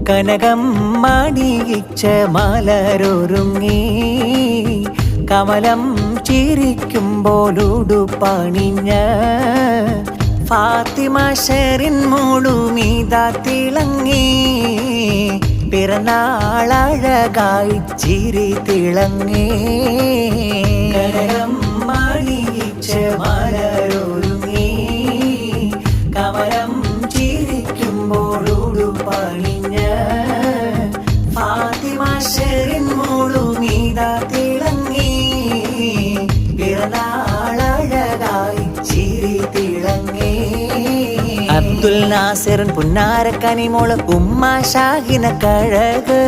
കനകം മണിയിച്ച മലരൊരുങ്ങി കമലം ചിരിക്കുമ്പോളുടുപണിഞ്ഞ ഫാത്തിമ ഷെറിൻ മുഴുമീതാ തിളങ്ങി പിറന്നാളഴകായി ചിരി തിളങ്ങി കനകം മണിയിച്ച മലരൊരുങ്ങി കമലം ചിരിക്കുമ്പോളുടുപണിഞ്ഞ ഫാത്തിമ ഷെറിൻ മുഴുമീതാ തിളങ്ങി പിറന്നാളഴകായി ചിരി തിളങ്ങി അബ്ദുൽ നാസിറിൻ പുന്നാരക്കനിമോള് ഉമ്മ ഷാഹിന കഴക്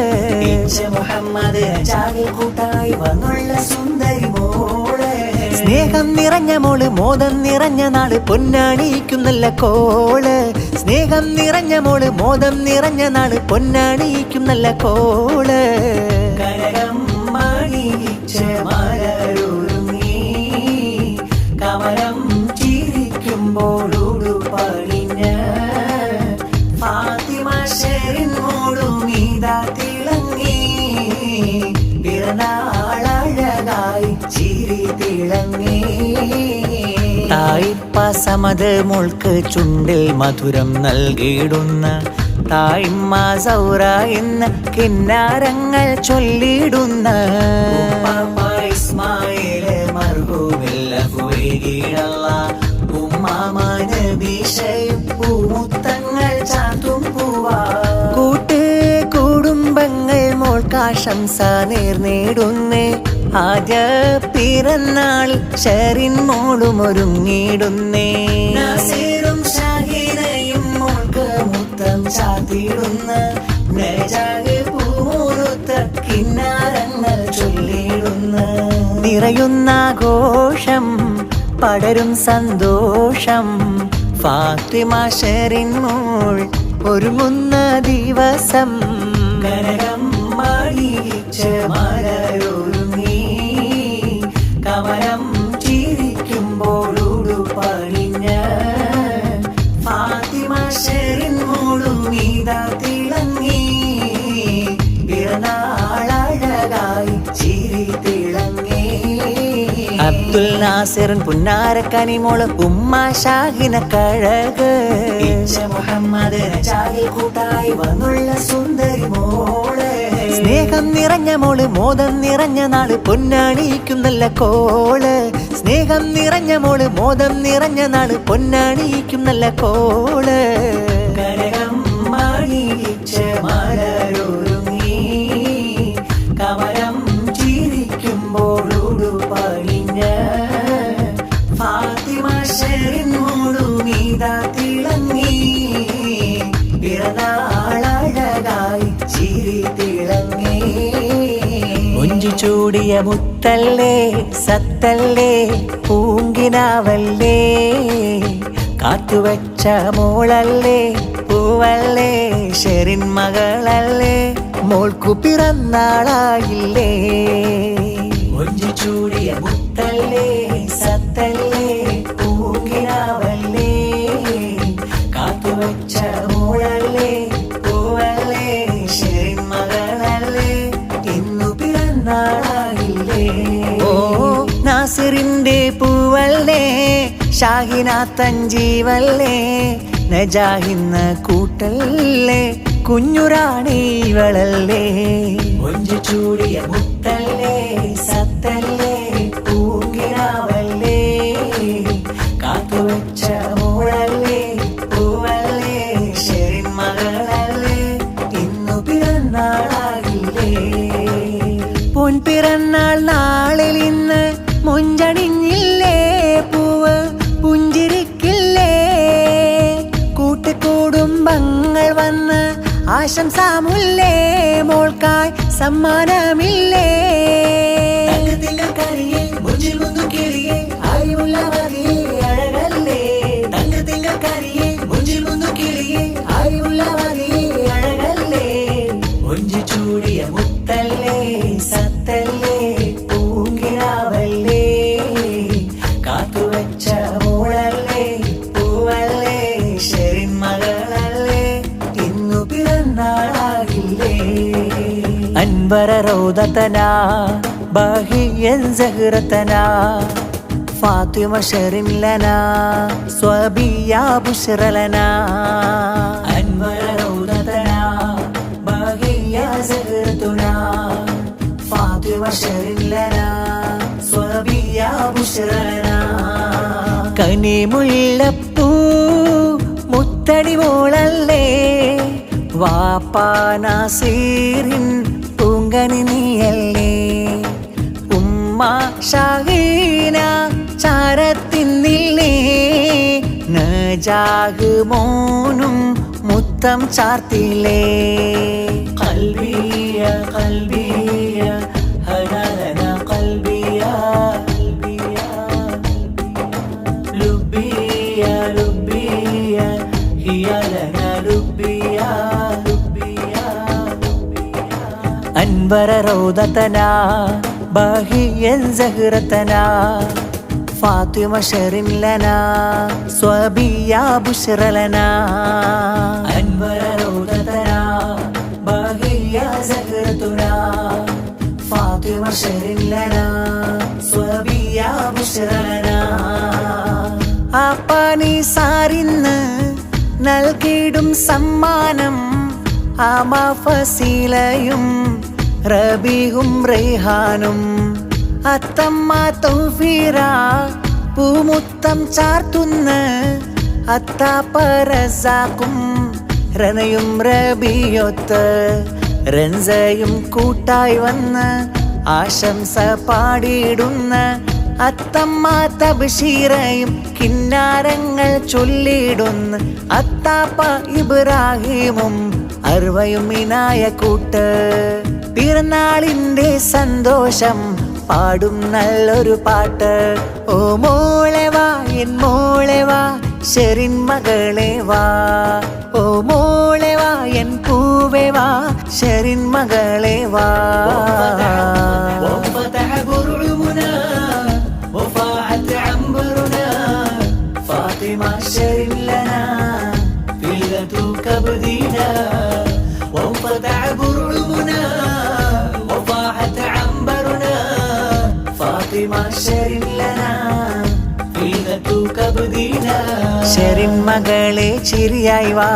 മുഹമ്മദ് അജാലിൽ കൂട്ടായി വന്നുള്ള സുന്ദരി മോള് സ്നേഹം നിറഞ്ഞ മോള് മോദം നിറഞ്ഞ നാള് പൊന്നാണിക്കും നല്ല കോള് സ്നേഹം നിറഞ്ഞ മോള് മോദം നിറഞ്ഞ നാള് പൊന്നാണിക്കും നല്ല കോള് കനകം മണിയിച്ച മലരൊരുങ്ങി കമലം ചിരിക്കുമ്പോളുടുപണിഞ്ഞ ഫാത്തിമ ഷെറിൻ മുഴുമീതാ തിളങ്ങി പിറന്നാളഴകായി ചിരി തിളങ്ങി തായിപ്പസമത് മോൾക്ക് ചുണ്ടിൽ മധുരം നൽകിയിടുന്ന തായിമ്മ സൗറ എന്ന കിന്നാരങ്ങൾ ചൊല്ലിടുന്ന ഇസ്മായില് മർഹൂമില്ല ഉമ്മാമാനബിഷയും പൂമുത്തങ്ങൾ ചാത്തും പൂവാ കൂട്ട് കുടുംബങ്ങൾ മോൾക്കാശംസ നേർന്നിടുന്നേ ആദ്യ പിറന്നാളിൽ ഷെറിൻ മോളും ഒരുങ്ങിടുന്നേ നാസിറും ഷാഹിനയും മോൾക്ക് മുത്തം ചാത്തിടുന്ന നജാഹ് പൂമുറുത്ത കിന്നാരങ്ങൾ ചൊല്ലിടുന്ന നിറയുന്ന ഘോഷം പടരും സന്തോഷം ഫാത്തിമ ഷെറിൻ മോൾ ഒരുങ്ങുന്ന ദിവസം കനകം മണിയിച്ച മലരൊരുങ്ങി കമലം ചിരിക്കുമ്പോളുടുപണിഞ്ഞ ഫാത്തിമ ഷെറിൻ മുഴുമീതാ തിളങ്ങി പിറന്നാളഴകായി ചിരി തിളങ്ങി അബ്ദുൽ നാസിറിൻ പുന്നാരക്കനിമോള് ഉമ്മ ഷാഹിന കഴക് മുഹമ്മദ് അജാലിൽ കൂട്ടായി വന്നുള്ള സുന്ദരി മോള് സ്നേഹം നിറഞ്ഞ മോള് മോദം നിറഞ്ഞ നാള് പൊന്നാണിക്കും നല്ല കോള് സ്നേഹം നിറഞ്ഞ മോള് മോദം നിറഞ്ഞ നാള് പൊന്നാണിക്കും നല്ല കോള് കനകം മണിയിച്ച മലരൊരുങ്ങി കമലം ചിരിക്കുമ്പോളുടുപണിഞ്ഞ ഫാത്തിമ ഷെറിൻ മുഴുമീതാ തിളങ്ങി പിറന്നാളഴകായി ചിരി തിളങ്ങി മുഞ്ചു ചൂടിയ മുത്തല്ലേ സത്തല്ലേ പൂങ്കിനാവല്ലേ കാത്തുവച്ച മോളല്ലേ പൂവല്ലേ ഷെറിൻ മകളല്ലേ മോൾക്കു പിറന്നാളായില്ലേ മുഞ്ചു ചൂടിയ മുത്തല്ലേ സത്തല്ലേ പൂങ്കിനാവല്ലേ കാത്തുവച്ച മോളല്ലേ പൂവല്ലേ ഷെറിൻ മകളല്ലേ ഇന്നു പിറന്നാളായില്ലേ ഓ നാസിറിന്റെ പൂവല്ലേ ഷാഹിന തഞ്ചീവല്ലേ നജാഹിന്ന കൂട്ടല്ലേ കുഞ്ഞുറാണിവളല്ലേ മൊഞ്ചു ചൂടിയ മുത്തല്ലേ സത്തല്ലേ പൂങ്കിനാവല്ലേ കാത്തുവച്ച മോളല്ലേ പൂവല്ലേ ഷെറിൻ മകളല്ലേ ഇന്നു പിറന്നാളാകില്ലേ പൊൻ പിറന്നാൾ നാളിൽ ഇന്ന് മൊഞ്ചണിഞ്ഞില്ലേ പൂവ് പുഞ്ചിരിക്കില്ലേ കൂട്ടുകുടുംബങ്ങൾ വന്ന് ആശംസാമുല്ലേ മോൾക്കായി സമ്മാനമില്ലേ മൊഞ്ചു ചൂടിയ മുത്തല്ലേ സത്തല്ലേ പൂങ്കിനാവല്ലേ കാത്തുവച്ച മോളല്ലേ പൂവല്ലേ ഷെറിൻ മകളല്ലേ ഇന്നു പിറന്നാളായി أنبر روضتنا باهيا زهرتنا فاطمة شر لنا صبية بشر لنا أنبر روضتنا باهيا زهرتنا فاطمة شر لنا صبية بشر لنا കനിമുല്ലപ്പൂ മുത്തടി മോളല്ലേ വാപ്പാ നാസീറിൻ പൂങ്കനി നീയല്ലേ ഉമ്മ ഷാഹീന ചാരത്തിന്നില്ലേ നജാഹ് മോനും മുത്തം ചാർത്തില്ലേ ഖൽബിയ ഖൽബിയ ഹനാലന ഖൽബിയ لبيا لبيا هي لنا لبيا لبيا أنبر روضتنا باهيا زهرتنا فاطمة شر لنا صبية بشر لنا أنبر روضتنا باهيا زهرتنا فاطمة شر لنا صبية بشر لنا ആപ്പാനി സാറിന്ന് നൽകിടും സമ്മാനം ആമാ ഫസീലയും റബീഹും റൈഹാനും അത്തമ്മ തൗഫീറ പൂമുത്തം ചാർത്തുന്ന അത്താപ്പറസാക്കും റനയും റബിയൊത്ത് റൻസയും കൂട്ടായി വന്ന് ആശംസ പാടിയിടുന്ന അത്തമ്മ തബ്ശീറയും കിന്നാരങ്ങൾ ചൊല്ലിടുന്നു അത്താപ്പ ഇബ്രാഹിമും അർവയും ഇനായ കൂട്ട് പിറന്നാളിന്റെ സന്തോഷം പാടും നല്ലൊരു പാട്ട് ഓ മോളെ വാ എൻ മോളെ വാ ഷെറിൻ മകളെ വാ ഓ മോളെ വാ എൻ പൂവെ വാ ഷെറിൻ മകളെ വാ فاطمة شر لنا فيلة كبدنا وانفتح برعمنا وفاحت عنبرنا فاطمة شر لنا فيلة كبدنا شر മകളെ ചിരിയായി വാ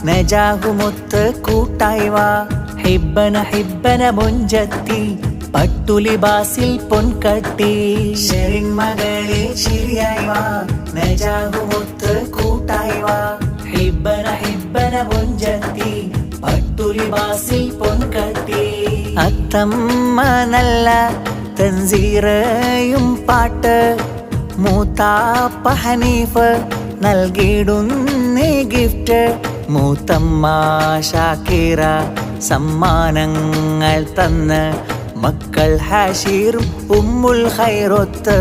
നജാഹുമൊത്ത് കൂട്ടായി വാ ഹിബ്ബന ഹിബ്ബന മുഞ്ചത്തി പട്ടുലിബാസിൽ പൊൻകട്ടി ഷെറിൻ മകളെ ചിരിയായി വാ നജാഹുമൊത്ത് കൂട്ടായി വാ ഹിബ്ബന ഹിബ്ബന മുഞ്ചത്തി പട്ടുലിബാസിൽ പൊൻകട്ടി അത്തമ്മ നല്ല തൻസീറയും പാട്ട് മൂത്താപ്പ ഹനീഫ് നൽകിയിടുന്നേ ഗിഫ്റ്റ് മൂത്തമ്മ ഷാക്കിറ സമ്മാനങ്ങൾ തന്ന് മക്കൾ ഹാഷിറും ഉമ്മുൽ ഖൈറൊത്ത്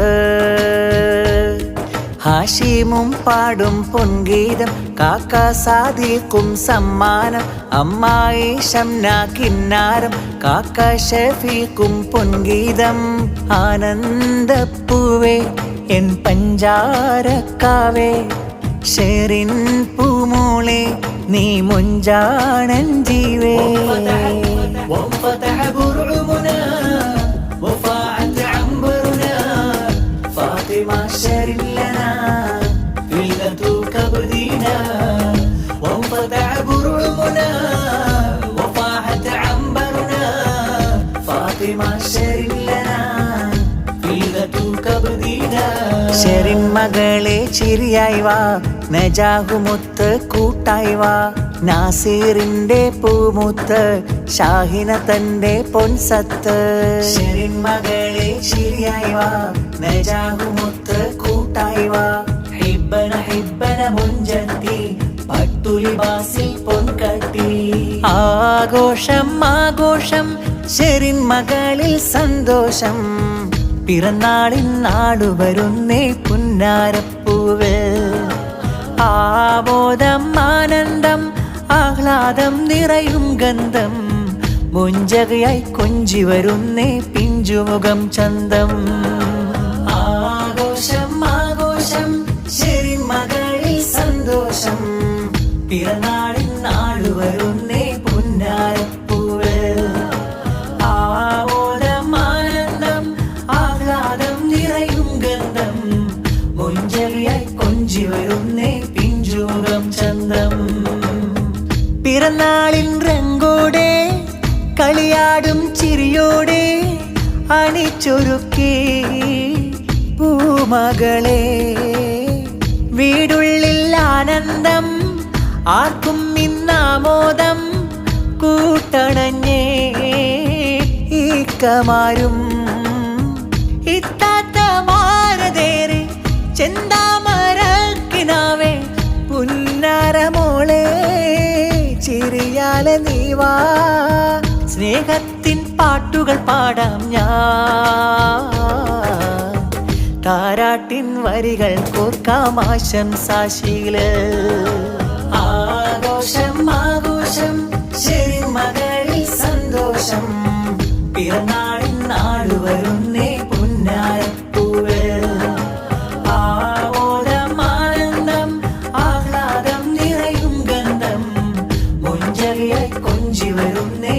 ഹാഷിമും പാടും പൊൻഗീതം കാക്ക സാദിഖും സമ്മാനം അമ്മായി ഷംന കിന്നാരം കാക്ക ഷഫീഖും പൊൻഗീതം ആനന്ദപ്പൂവേ എൻ പഞ്ചാരക്കാവേ ഷെറിൻ പൂമോളെ നീ മുഞ്ചാണൻ ജീവേ وانفتح برعمنا وفاعت عنبرنا فاطمة شر لنا فيلة كبدنا وانفتح برعمنا وفاعت عنبرنا فاطمة شر لنا فيلة كبدنا ഷെറിൻ മകളെ ചിരിയായി വാ നജാഹുമൊത്ത് കൂട്ടായി വാ നാസീറിന്റെ പൂമുത്ത് ഷാഹിന തന്റെ പൊൻസത്ത് ഷെറിൻ മകളെ ചിരിയായി വാ നജാഹുമൊത്ത് കൂട്ടായി വാ ഹിബ്ബന ഹിബ്ബന മുഞ്ചത്തി പട്ടുലിബാസിൽ പൊൻകട്ടി ആഘോഷം ആഘോഷം ഷെറിൻ മകളിൽ സന്തോഷം പിറന്നാളിൻ നാടു വരുന്നേ പുന്നാരപ്പൂവേ ആമോദം ആനന്ദം ആഹ്ലാദം നിറയും ഗന്ധം മുഞ്ചകയായി കൊഞ്ചി വരുന്നേ പിഞ്ചുമുഖം ചന്തം ആഘോഷം ആഘോഷം ഷെറിൻ മകളിൽ സന്തോഷം പിറന്നാളിൻ നാടു വരുന്നേ പുന്നാരപ്പൂവേ കൊഞ്ചി വരുന്നേ പിഞ്ചുകം ചന്തം. പിറന്നാളിൻ രംഗോടെ കളിയാടും ചിരിയോടെ അണിച്ചൊരുക്കി പൂമകളെ. വീടുള്ളിൽ ആനന്ദം ആർക്കും ഇന്നാമോദം കൂട്ടണഞ്ഞേ ഈക്കമാരും ഇത്താത്തമാരതേറെ ചെന്താമരക്കിനാവേ പുന്നാരമോളെ ചിരിയാലെ നീവാ. സ്നേഹത്തിൻ പാട്ടുകൾ പാടാം ഞാൻ, താരാട്ടിൻ വരികൾ കോർക്കാം ആശംസാശീല്. ആഘോഷം ആഘോഷം ശരിമകളിൽ സന്തോഷം, പിറന്നാളിൻ നാളു വരുന്നേ പുന്നാരപ്പൂവ്. ആമോദം ആനന്ദം ആഹ്ലാദം നിറയും ഗന്ധം, മുഞ്ചലിയായി കൊഞ്ചി വരുന്നേ